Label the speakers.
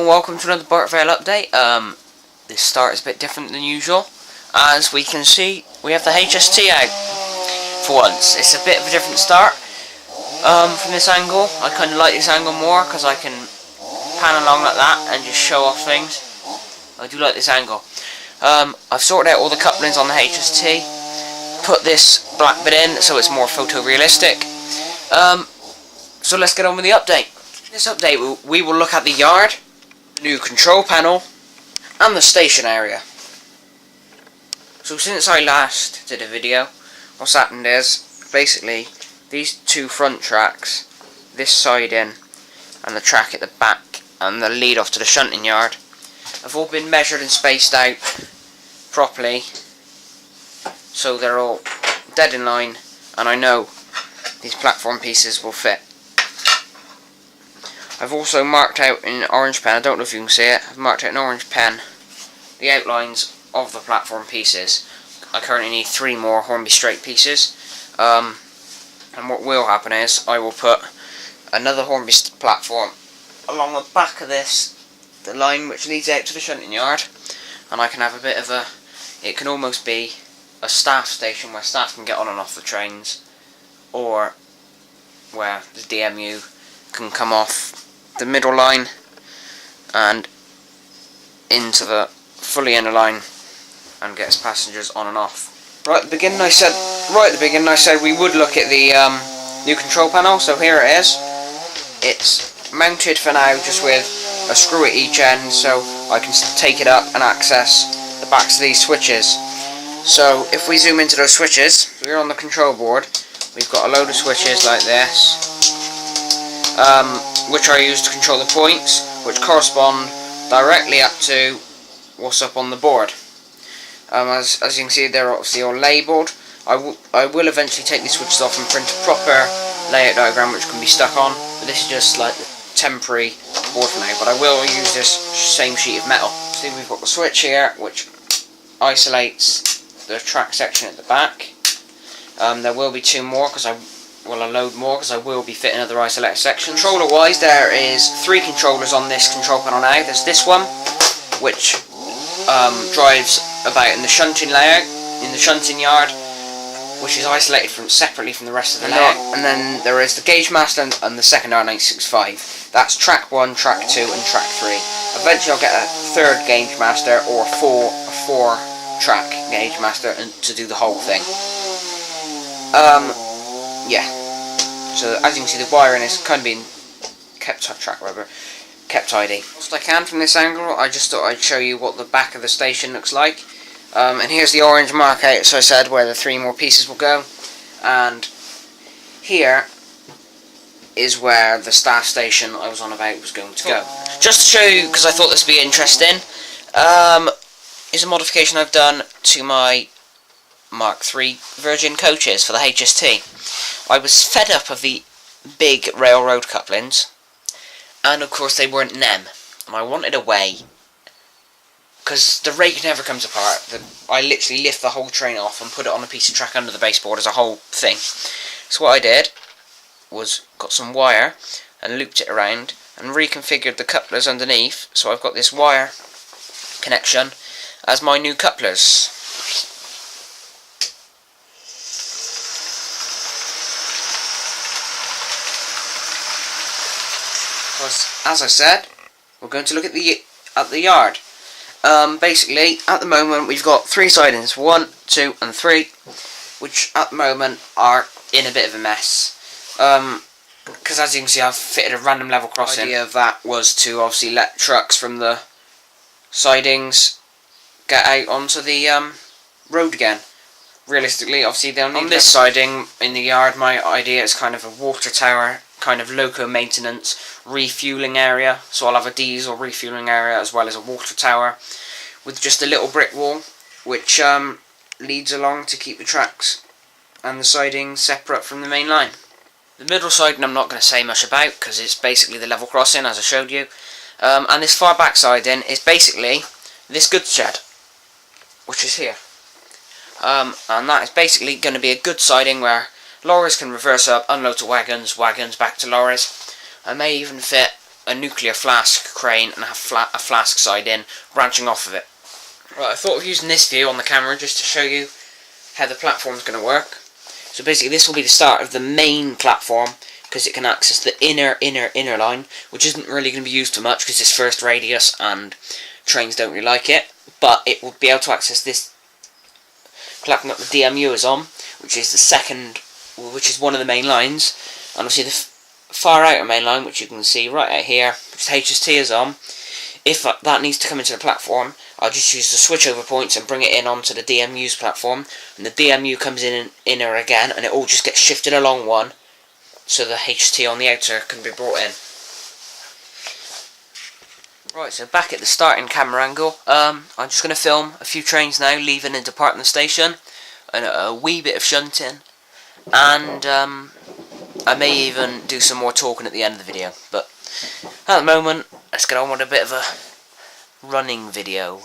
Speaker 1: and welcome to another Berkvale update. This start is a bit different than usual. As we can see, we have the HST out for once. It's a bit of a different start from this angle. I kind of like this angle more because I can pan along like that and just show off things. I do like this angle. I've sorted out all the couplings on the HST, put this black bit in so it's more photorealistic. So let's get on with the update. In this update we will look at the yard, the new control panel, and the station area. So since I last did a video, what's happened is, basically, these two front tracks, this side in, and the track at the back, and the lead off to the shunting yard, have all been measured and spaced out properly, so they're all dead in line, and I know these platform pieces will fit. I've also marked out in orange pen, I don't know if you can see it, I've marked out in orange pen the outlines of the platform pieces. I currently need 3 more Hornby straight pieces, and what will happen is I will put another Hornby platform along the back of this, the line which leads out to the shunting yard, and I can have a bit of a, it can almost be a staff station where staff can get on and off the trains, or where the DMU can come off the middle line and into the fully inner line and get its passengers on and off. Right at the beginning I said we would look at the new control panel, so here it is. It's mounted for now just with a screw at each end, so I can take it up and access the backs of these switches. So if we zoom into those switches, we're on the control board, we've got a load of switches like this, which I use to control the points, which correspond directly up to what's up on the board. As you can see, they're obviously all labelled. I will eventually take these switches off and print a proper layout diagram which can be stuck on, but this is just like the temporary board for now, but I will use this same sheet of metal. See, we've got the switch here which isolates the track section at the back. There will be 2 more because I load more because I will be fitting other isolator sections. Controller wise, there is 3 controllers on this control panel now. There's this one which drives about in the shunting layout, in the shunting yard, which is isolated separately from the rest of the layout. And then there is the gauge master and the second R965. That's track 1, track 2 and track 3. Eventually I'll get a 3rd gauge master or a 4 track gauge master and to do the whole thing. Yeah. So as you can see, the wiring is kind of being kept tidy. Most I can from this angle. I just thought I'd show you what the back of the station looks like. And here's the orange mark out, so I said where the 3 more pieces will go. And here is where the staff station I was on about was going to go. Just to show you, because I thought this would be interesting, is a modification I've done to my Mark III Virgin coaches for the HST. I was fed up of the big railroad couplings, and of course they weren't NEM, and I wanted a way, because the rake never comes apart. I literally lift the whole train off and put it on a piece of track under the baseboard as a whole thing. So what I did was got some wire and looped it around and reconfigured the couplers underneath, so I've got this wire connection as my new couplers. As I said, we're going to look at the yard. Basically, at the moment we've got 3 sidings, 1, 2 and 3, which at the moment are in a bit of a mess. Because as you can see, I've fitted a random level crossing. The idea of that was to obviously let trucks from the sidings get out onto the road again. Realistically, obviously they'll need on this siding in the yard. My idea is kind of a water tower, kind of loco maintenance refueling area, so I'll have a diesel refueling area as well as a water tower with just a little brick wall which leads along to keep the tracks and the siding separate from the main line. The middle siding I'm not going to say much about because it's basically the level crossing as I showed you, and this far back siding is basically this goods shed which is here, and that is basically going to be a goods siding where lorries can reverse up, unload to wagons, wagons back to lorries. I may even fit a nuclear flask crane and have a flask side in branching off of it. Right, I thought of using this view on the camera just to show you how the platform's going to work. So basically this will be the start of the main platform, because it can access the inner line, which isn't really going to be used too much because it's first radius and trains don't really like it, but it will be able to access this platform that the DMU is on, which is the second, which is one of the main lines, and obviously the far outer main line, which you can see right out here, which HST is on. If that needs to come into the platform, I'll just use the switchover points and bring it in onto the DMU's platform, and the DMU comes in inner again, and it all just gets shifted along one, so the HT on the outer can be brought in. Right, so back at the starting camera angle, I'm just going to film a few trains now leaving and departing the station, and a wee bit of shunting, and I may even do some more talking at the end of the video, but at the moment, let's get on with a bit of a running video.